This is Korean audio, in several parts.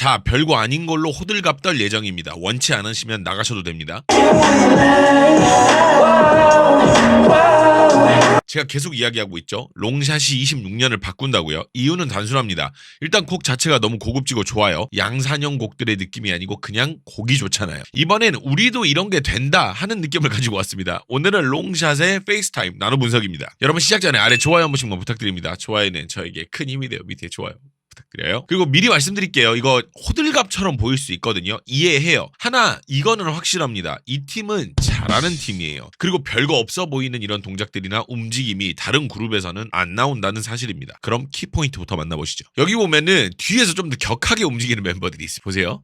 자, 별거 아닌 걸로 호들갑 떨 예정입니다. 원치 않으시면 나가셔도 됩니다. 제가 계속 이야기하고 있죠. 롱샷이 26년을 바꾼다고요. 이유는 단순합니다. 일단 곡 자체가 너무 고급지고 좋아요. 양산형 곡들의 느낌이 아니고 그냥 곡이 좋잖아요. 이번엔 우리도 이런 게 된다 하는 느낌을 가지고 왔습니다. 오늘은 롱샷의 페이스타임 나눠 분석입니다. 여러분 시작 전에 아래 좋아요 한 번씩만 부탁드립니다. 좋아요는 저에게 큰 힘이 돼요. 밑에 좋아요 부탁드려요. 그리고 미리 말씀드릴게요. 이거 호들갑처럼 보일 수 있거든요. 이해해요. 하나 이거는 확실합니다. 이 팀은 잘하는 팀이에요. 그리고 별거 없어 보이는 이런 동작들이나 움직임이 다른 그룹에서는 안 나온다는 사실입니다. 그럼 키포인트부터 만나보시죠. 여기 보면은 뒤에서 좀 더 격하게 움직이는 멤버들이 있어요. 보세요.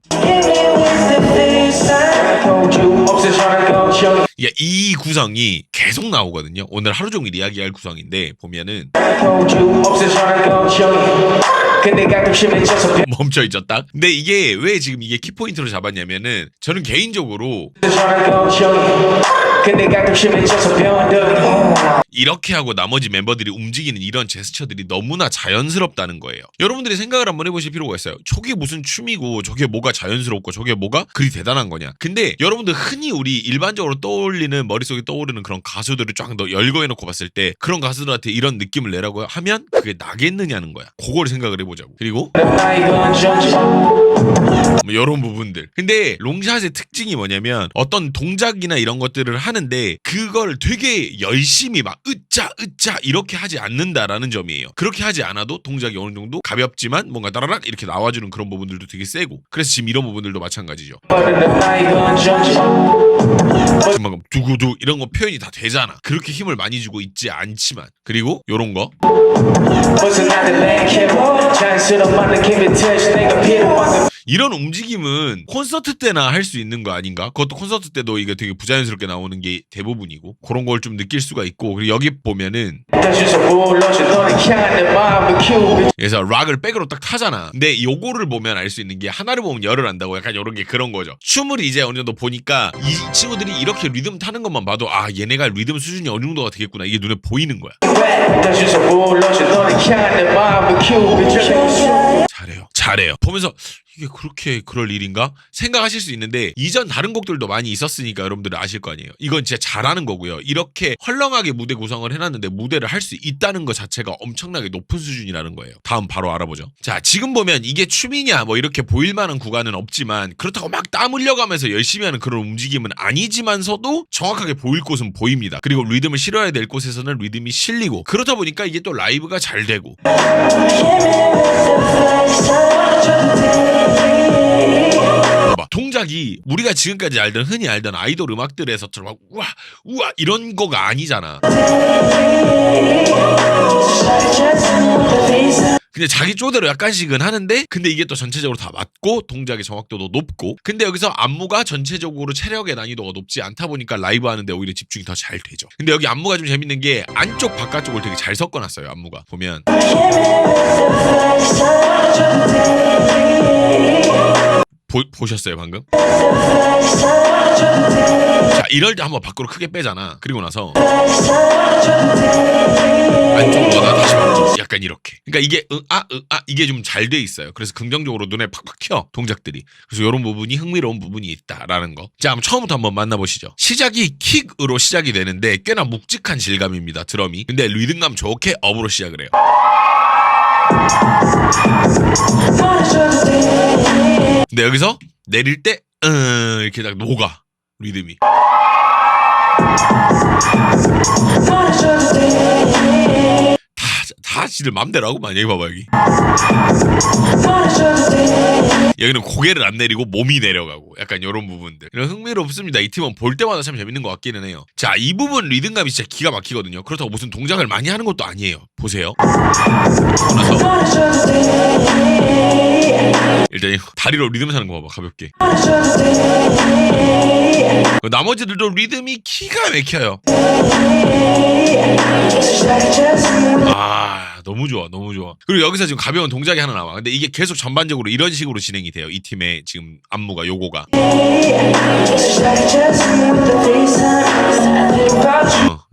이 구성이 계속 나오거든요. 오늘 하루 종일 이야기할 구성인데 보면은 멈춰있죠 딱. 근데 이게 왜 지금 이게 키포인트로 잡았냐면은 저는 개인적으로 이렇게 하고 나머지 멤버들이 움직이는 이런 제스처들이 너무나 자연스럽다는 거예요. 여러분들이 생각을 한번 해보실 필요가 있어요. 저게 무슨 춤이고 저게 뭐가 자연스럽고 저게 뭐가 그리 대단한 거냐. 근데 여러분들 흔히 우리 일반적으로 떠올리는 머릿속에 떠오르는 그런 가수들을 쫙 열거해놓고 봤을 때 그런 가수들한테 이런 느낌을 내라고 하면 그게 나겠느냐는 거야. 그걸 생각을 해보자고. 그리고 뭐 이런 부분들. 근데 롱샷의 특징이 뭐냐면 어떤 동작이나 이런 것들을 하는데 그걸 되게 열심히 막 으짜 이렇게 하지 않는다라는 점이에요. 그렇게 하지 않아도 동작이 어느 정도 가볍지만 뭔가 따라락 이렇게 나와주는 그런 부분들도 되게 세고. 그래서 지금 이런 부분들도 마찬가지죠. 지금 방금 두구두 이런 거 표현이 다 되잖아. 그렇게 힘을 많이 주고 있지 않지만. 그리고 요런 거 이런 움직임은 콘서트 때나 할 수 있는 거 아닌가? 그것도 콘서트 때도 이게 되게 부자연스럽게 나오는 게 대부분이고 그런 걸 좀 느낄 수가 있고. 그리고 여기 보면은 그래서 락을 백으로 딱 타잖아. 근데 요거를 보면 알 수 있는 게 하나를 보면 열을 안다고 약간 요런 게 그런 거죠. 춤을 이제 어느 정도 보니까 이 친구들이 이렇게 리듬 타는 것만 봐도 아 얘네가 리듬 수준이 어느 정도가 되겠구나 이게 눈에 보이는 거야. 잘해요. 보면서 이게 그렇게 그럴 일인가? 생각하실 수 있는데 이전 다른 곡들도 많이 있었으니까 여러분들은 아실 거 아니에요. 이건 진짜 잘하는 거고요. 이렇게 헐렁하게 무대 구성을 해놨는데 무대를 할 수 있다는 것 자체가 엄청나게 높은 수준이라는 거예요. 다음 바로 알아보죠. 자, 지금 보면 이게 춤이냐 뭐 이렇게 보일 만한 구간은 없지만 그렇다고 막 땀 흘려가면서 열심히 하는 그런 움직임은 아니지만서도 정확하게 보일 곳은 보입니다. 그리고 리듬을 실어야 될 곳에서는 리듬이 실리고 그러다 보니까 이게 또 라이브가 잘 되고 봐봐, 동작이 우리가 지금까지 알던 흔히 알던 아이돌 음악들에서처럼 막 우와 이런 거가 아니잖아. 근데 자기 쪼대로 약간씩은 하는데 근데 이게 또 전체적으로 다 맞고 동작의 정확도도 높고 근데 여기서 안무가 전체적으로 체력의 난이도가 높지 않다 보니까 라이브 하는데 오히려 집중이 더 잘 되죠. 근데 여기 안무가 좀 재밌는 게 안쪽 바깥쪽을 되게 잘 섞어놨어요. 안무가 보면 보셨어요 방금? 자 이럴 때 한번 밖으로 크게 빼잖아. 그리고 나서 안쪽으로 가다 다시 바뀌지. 약간 이렇게. 그러니까 이게 이게 좀 잘 돼 있어요. 그래서 긍정적으로 눈에 팍팍 튀어 동작들이. 그래서 이런 부분이 흥미로운 부분이 있다라는 거. 자 그럼 처음부터 한번 만나보시죠. 시작이 킥으로 시작이 되는데 꽤나 묵직한 질감입니다. 드럼이. 근데 리듬감 좋게 업으로 시작을 해요. 근데 여기서 내릴 때 이렇게 딱 녹아 리듬이. 다 지들 맘대로 하고 만약에 봐봐 여기. 여기는 고개를 안 내리고 몸이 내려가고 약간 이런 부분들. 이런 흥미롭습니다. 이 팀은 볼 때마다 참 재밌는 것 같기는 해요. 자, 이 부분 리듬감이 진짜 기가 막히거든요. 그렇다고 무슨 동작을 많이 하는 것도 아니에요. 보세요. 그러고 나서 일단 다리로 리듬 사는 거 봐봐 가볍게. 나머지들도 리듬이 기가 막혀요. 너무 좋아 너무 좋아. 그리고 여기서 지금 가벼운 동작이 하나 나와. 근데 이게 계속 전반적으로 이런 식으로 진행이 돼요. 이 팀의 지금 안무가 요거가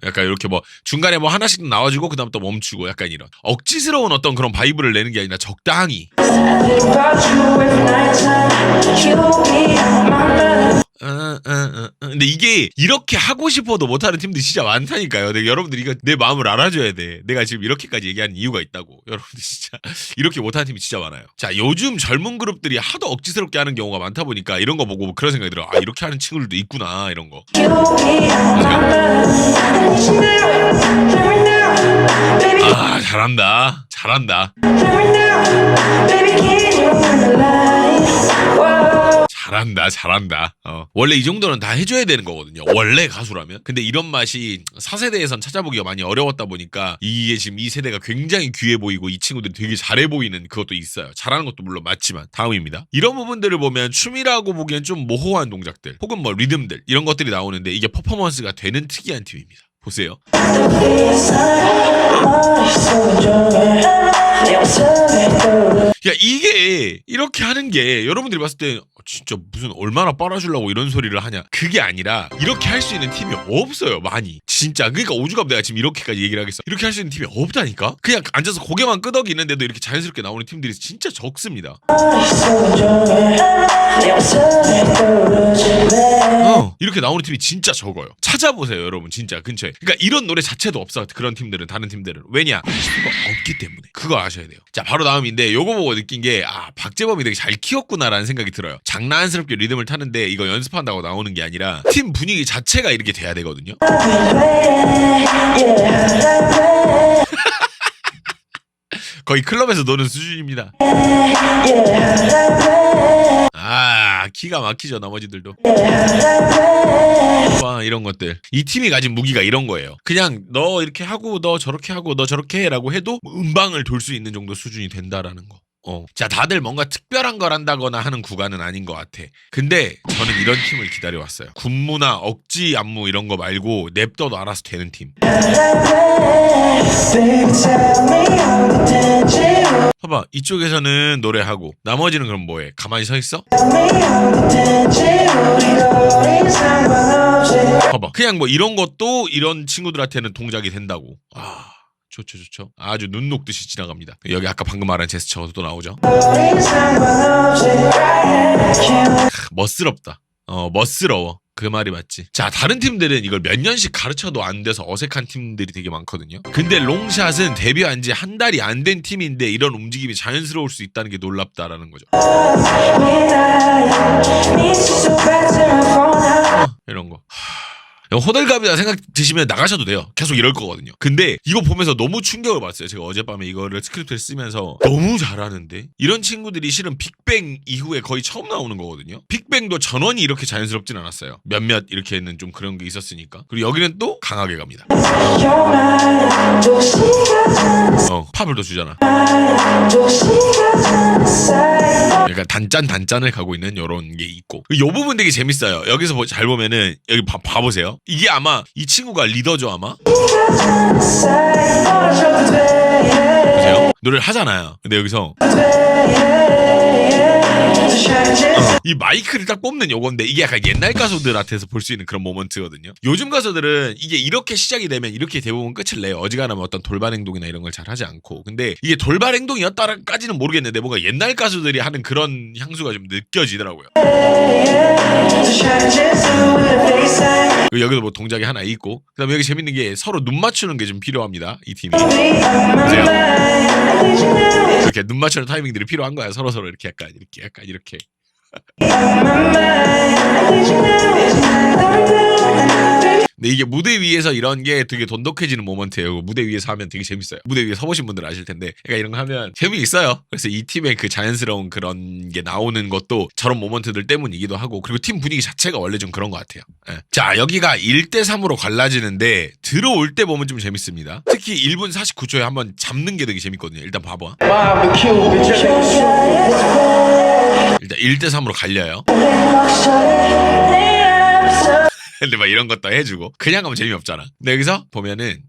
약간 이렇게 뭐 중간에 뭐 하나씩 나와주고 그 다음 또 멈추고 약간 이런 억지스러운 어떤 그런 바이브를 내는 게 아니라 적당히 근데 이게 이렇게 하고 싶어도 못하는 팀들이 진짜 많다니까요. 여러분들 이거 내 마음을 알아줘야 돼. 내가 지금 이렇게까지 얘기하는 이유가 있다고. 여러분들 진짜 이렇게 못하는 팀이 진짜 많아요. 자, 요즘 젊은 그룹들이 하도 억지스럽게 하는 경우가 많다 보니까 이런 거 보고 그런 생각이 들어. 아, 이렇게 하는 친구들도 있구나 이런 거. 아, 잘한다. 잘한다. 잘한다, 잘한다. 원래 이 정도는 다 해줘야 되는 거거든요. 원래 가수라면. 근데 이런 맛이 4세대에선 찾아보기가 많이 어려웠다 보니까 이게 지금 이 세대가 굉장히 귀해 보이고 이 친구들이 되게 잘해 보이는 그것도 있어요. 잘하는 것도 물론 맞지만. 다음입니다. 이런 부분들을 보면 춤이라고 보기엔 좀 모호한 동작들 혹은 뭐 리듬들 이런 것들이 나오는데 이게 퍼포먼스가 되는 특이한 팀입니다. 보세요. 야, 이게 이렇게 하는 게 여러분들이 봤을 때 진짜 무슨 얼마나 빨아주려고 이런 소리를 하냐, 그게 아니라 이렇게 할 수 있는 팀이 없어요. 많이 진짜. 그러니까 오죽하면 내가 지금 이렇게까지 얘기를 하겠어. 이렇게 할 수 있는 팀이 없다니까. 그냥 앉아서 고개만 끄덕이는데도 이렇게 자연스럽게 나오는 팀들이 진짜 적습니다. 이렇게 나오는 팀이 진짜 적어요. 찾아보세요 여러분. 진짜 근처에. 그러니까 이런 노래 자체도 없어. 그런 팀들은. 다른 팀들은. 왜냐? 수가 없기 때문에. 그거 아셔야 돼요. 자, 바로 다음인데 요거 보고 느낀 게 박재범이 되게 잘 키웠구나라는 생각이 들어요. 장난스럽게 리듬을 타는데 이거 연습한다고 나오는 게 아니라 팀 분위기 자체가 이렇게 돼야 되거든요. 거의 클럽에서 노는 수준입니다. 기가 막히죠. 나머지들도. 와, 이런 것들. 이 팀이 가진 무기가 이런 거예요. 그냥 너 이렇게 하고 너 저렇게 하고 너 저렇게 해라고 해도 음방을 돌 수 있는 정도 수준이 된다라는 거. 자, 다들 뭔가 특별한 걸 한다거나 하는 구간은 아닌 것 같아. 근데 저는 이런 팀을 기다려왔어요. 군무나 억지 안무 이런 거 말고 냅둬도 알아서 되는 팀. 봐봐, 이쪽에서는 노래하고 나머지는 그럼 뭐해? 가만히 서 있어? 봐봐, 그냥 뭐 이런 것도 이런 친구들한테는 동작이 된다고. 좋죠. 아주 눈 녹듯이 지나갑니다. 여기 아까 방금 말한 제스처도 또 나오죠. 멋스럽다. 멋스러워. 그 말이 맞지. 자, 다른 팀들은 이걸 몇 년씩 가르쳐도 안 돼서 어색한 팀들이 되게 많거든요. 근데 롱샷은 데뷔한 지 한 달이 안 된 팀인데 이런 움직임이 자연스러울 수 있다는 게 놀랍다라는 거죠. 이런 거. 호들갑이다 생각 드시면 나가셔도 돼요. 계속 이럴 거거든요. 근데 이거 보면서 너무 충격을 받았어요. 제가 어젯밤에 이거를 스크립트를 쓰면서 너무 잘하는데? 이런 친구들이 실은 빅뱅 이후에 거의 처음 나오는 거거든요. 빅뱅도 전원이 이렇게 자연스럽진 않았어요. 몇몇 이렇게는 좀 그런 게 있었으니까. 그리고 여기는 또 강하게 갑니다. 팝을 더 주잖아. 그러니까 단짠을 가고 있는 이런 게 있고, 이 부분 되게 재밌어요. 여기서 잘 보면은 여기 봐보세요. 이게 아마 이 친구가 리더죠 아마. 보세요. 노래를 하잖아요. 근데 여기서 이 마이크를 딱 뽑는 요건데 이게 약간 옛날 가수들한테서 볼 수 있는 그런 모먼트거든요. 요즘 가수들은 이게 이렇게 시작이 되면 이렇게 대부분 끝을 내요. 어지간하면 어떤 돌발 행동이나 이런 걸 잘 하지 않고. 근데 이게 돌발 행동이었다까지는 모르겠는데 뭔가 옛날 가수들이 하는 그런 향수가 좀 느껴지더라고요. 여기도 뭐 동작이 하나 있고, 그 다음에 여기 재밌는 게 서로 눈 맞추는 게 좀 필요합니다. 이 팀이. 보세요. 이렇게 눈 맞추는 타이밍들이 필요한 거야. 서로 이렇게 약간 이렇게. 근데 이게 무대 위에서 이런 게 되게 돈독해지는 모먼트예요. 무대 위에서 하면 되게 재밌어요. 무대 위에 서보신 분들 아실 텐데, 그러니까 이런 거 하면 재미있어요. 그래서 이 팀의 그 자연스러운 그런 게 나오는 것도 저런 모먼트들 때문이기도 하고, 그리고 팀 분위기 자체가 원래 좀 그런 것 같아요. 자, 여기가 1대3으로 갈라지는데 들어올 때 보면 좀 재밌습니다. 특히 1분 49초에 한번 잡는 게 되게 재밌거든요. 일단 봐봐. 일단 1대3으로 갈려요. 근데 막 이런 것도 해주고 그냥 가면 재미없잖아. 근데 여기서 보면은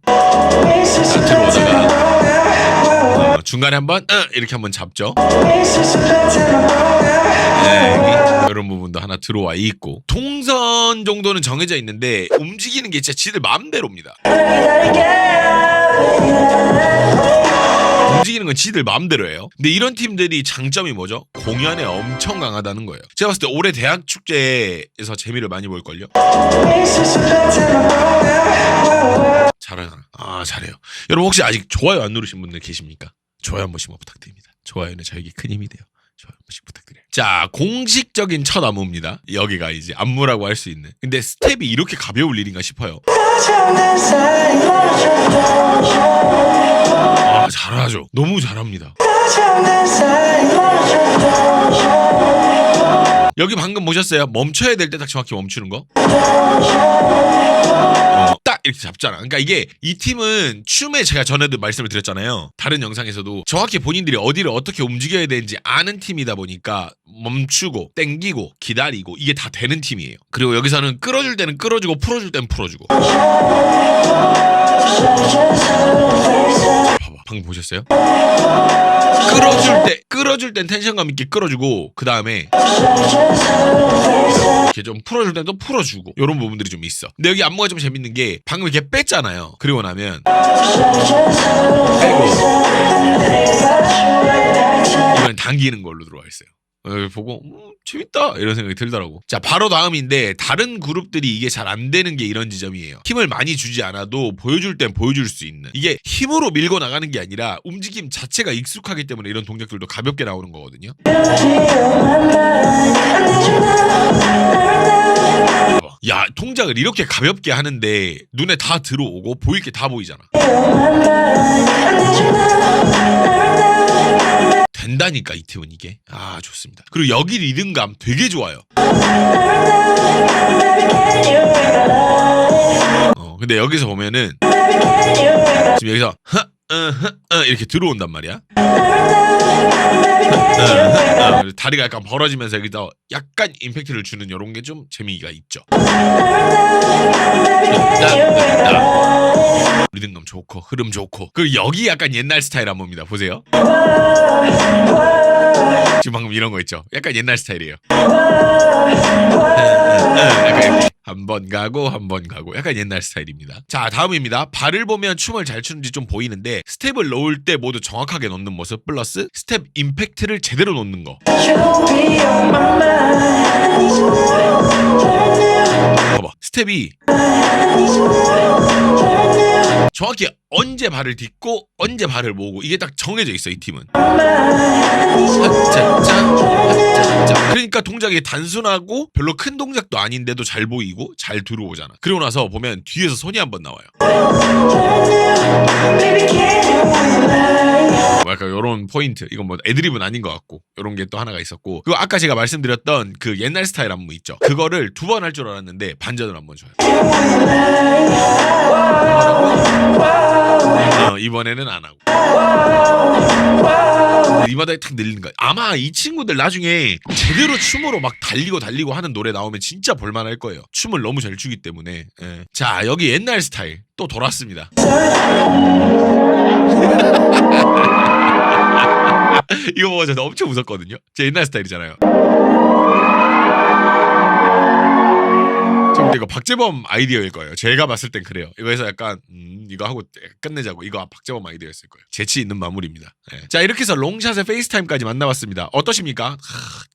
들어오다가 중간에 한번 이렇게 한번 잡죠. 이런 부분도 하나 들어와 있고, 동선 정도는 정해져 있는데 움직이는 게 진짜 지들 마음대로입니다. 움직이는 건 지들 마음대로 해요. 근데 이런 팀들이 장점이 뭐죠? 공연에 엄청 강하다는 거예요. 제가 봤을 때 올해 대학 축제에서 재미를 많이 볼걸요. 잘해요. 여러분 혹시 아직 좋아요 안 누르신 분들 계십니까? 좋아요 한 번씩만 부탁드립니다. 좋아요는 저에게 큰 힘이 돼요. 좋아요 한 번씩 부탁드려요. 자, 공식적인 첫 안무입니다. 여기가 이제 안무라고 할 수 있는. 근데 스텝이 이렇게 가벼울 일인가 싶어요. 아, 잘하죠. 너무 잘합니다. 여기 방금 보셨어요? 멈춰야 될 때 딱 정확히 멈추는 거? 딱 이렇게 잡잖아. 그러니까 이게 이 팀은 춤에 제가 전에도 말씀을 드렸잖아요. 다른 영상에서도 정확히 본인들이 어디를 어떻게 움직여야 되는지 아는 팀이다 보니까 멈추고 땡기고 기다리고 이게 다 되는 팀이에요. 그리고 여기서는 끌어줄 때는 끌어주고 풀어줄 때는 풀어주고. 봐봐, 방금 보셨어요? 끌어줄 땐 텐션감 있게 끌어주고 그 다음에 이렇게 좀 풀어줄 땐 또 풀어주고 이런 부분들이 좀 있어. 근데 여기 안무가 좀 재밌는 게 방금 이렇게 뺐잖아요. 그리고 나면 빼고 이건 당기는 걸로 들어와 있어요. 보고 재밌다 이런 생각이 들더라고. 자, 바로 다음인데 다른 그룹들이 이게 잘 안 되는 게 이런 지점이에요. 힘을 많이 주지 않아도 보여줄 땐 보여줄 수 있는, 이게 힘으로 밀고 나가는 게 아니라 움직임 자체가 익숙하기 때문에 이런 동작들도 가볍게 나오는 거거든요. 야, 동작을 이렇게 가볍게 하는데 눈에 다 들어오고 보일 게 다 보이잖아. 된다니까 이 팀은 이게. 아, 좋습니다. 그리고 여기 리듬감 되게 좋아요. 근데 여기서 보면은 지금 여기서 이렇게 들어온단 말이야. 다리가 약간 벌어지면서 여기서 약간 임팩트를 주는 이런 게 좀 재미가 있죠. 리듬감 좋고 흐름 좋고. 그리고 여기 약간 옛날 스타일 안무입니다. 보세요. 지금 방금 이런 거 있죠. 약간 옛날 스타일이에요. 약간 한 번 가고 한 번 가고 약간 옛날 스타일입니다. 자, 다음입니다. 발을 보면 춤을 잘 추는지 좀 보이는데 스텝을 넣을 때 모두 정확하게 넣는 모습 플러스 스텝 임팩트를 제대로 넣는 거. 봐봐, 스텝이 정확히 언제 발을 딛고 언제 발을 모으고 이게 딱 정해져 있어, 이 팀은. 그러니까 동작이 단순하고 별로 큰 동작도 아닌데도 잘 보이고 잘 들어오잖아. 그리고 나서 보면 뒤에서 손이 한번 나와요. 약간 요런 포인트, 이건 뭐 애드립은 아닌 것 같고 요런 게 또 하나가 있었고, 그리고 아까 제가 말씀드렸던 그 옛날 스타일 안무 있죠. 그거를 2번 할 줄 알았는데 반전을 한번 줘요. 이번에는 안 하고 이마다에 탁 늘리는 거야. 아마 이 친구들 나중에 제대로 춤으로 막 달리고 하는 노래 나오면 진짜 볼만할 거예요. 춤을 너무 잘 추기 때문에. 예. 자, 여기 옛날 스타일 또 돌았습니다. 이거 보고 저는 엄청 웃었거든요. 제 옛날 스타일이잖아요. 근데 이거 박재범 아이디어일 거예요. 제가 봤을 땐 그래요. 이거에서 약간 이거 하고 끝내자고, 이거 박재범 아이디어였을 거예요. 재치 있는 마무리입니다. 네. 자, 이렇게 해서 롱샷의 페이스타임까지 만나봤습니다. 어떠십니까?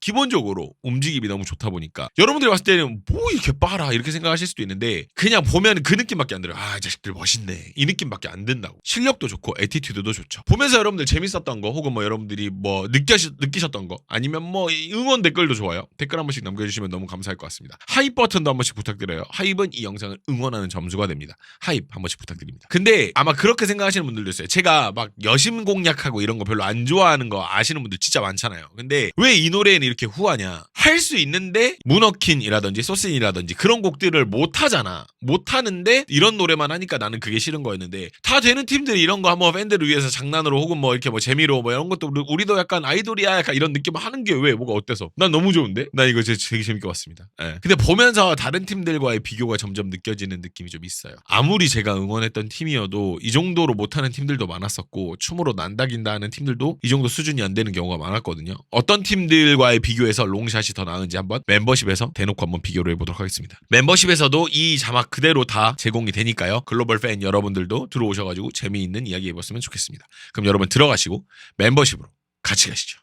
기본적으로 움직임이 너무 좋다 보니까 여러분들이 봤을 때는 뭐 이렇게 빨아 이렇게 생각하실 수도 있는데 그냥 보면 그 느낌밖에 안 들어요. 아, 이 자식들 멋있네, 이 느낌밖에 안 든다고. 실력도 좋고 애티튜드도 좋죠. 보면서 여러분들 재밌었던 거 혹은 뭐 여러분들이 뭐 느끼셨던 거 아니면 뭐 응원 댓글도 좋아요. 댓글 한 번씩 남겨주시면 너무 감사할 것 같습니다. 하입 버튼도 한 번씩 부탁드려요. 하입은 이 영상을 응원하는 점수가 됩니다. 하입 한 번씩 부탁드립니다. 근데 아마 그렇게 생각하시는 분들도 있어요. 제가 막 여심 공략하고 이런 거 별로 안 좋아하는 거 아시는 분들 진짜 많잖아요. 근데 왜 이 노래에는 이렇게 후하냐? 할 수 있는데 문어킨이라든지 소신이라든지 그런 곡들을 못 하잖아. 못 하는데 이런 노래만 하니까 나는 그게 싫은 거였는데, 다 되는 팀들이 이런 거 한번 팬들을 위해서 장난으로 혹은 뭐 이렇게 뭐 재미로 뭐 이런 것도 우리도 약간 아이돌이야 약간 이런 느낌 하는 게 왜 뭐가 어때서? 난 너무 좋은데? 나 이거 되게 재밌게 봤습니다. 예. 근데 보면서 다른 팀들과의 비교가 점점 느껴지는 느낌이 좀 있어요. 아무리 제가 응원했던 팀이어도 이 정도로 못하는 팀들도 많았었고 춤으로 난다긴다 하는 팀들도 이 정도 수준이 안 되는 경우가 많았거든요. 어떤 팀들과의 비교에서 롱샷이 맛이 더 나은지 한번 멤버십에서 대놓고 한번 비교를 해보도록 하겠습니다. 멤버십에서도 이 자막 그대로 다 제공이 되니까요. 글로벌 팬 여러분들도 들어오셔가지고 재미있는 이야기 해봤으면 좋겠습니다. 그럼 여러분 들어가시고 멤버십으로 같이 가시죠.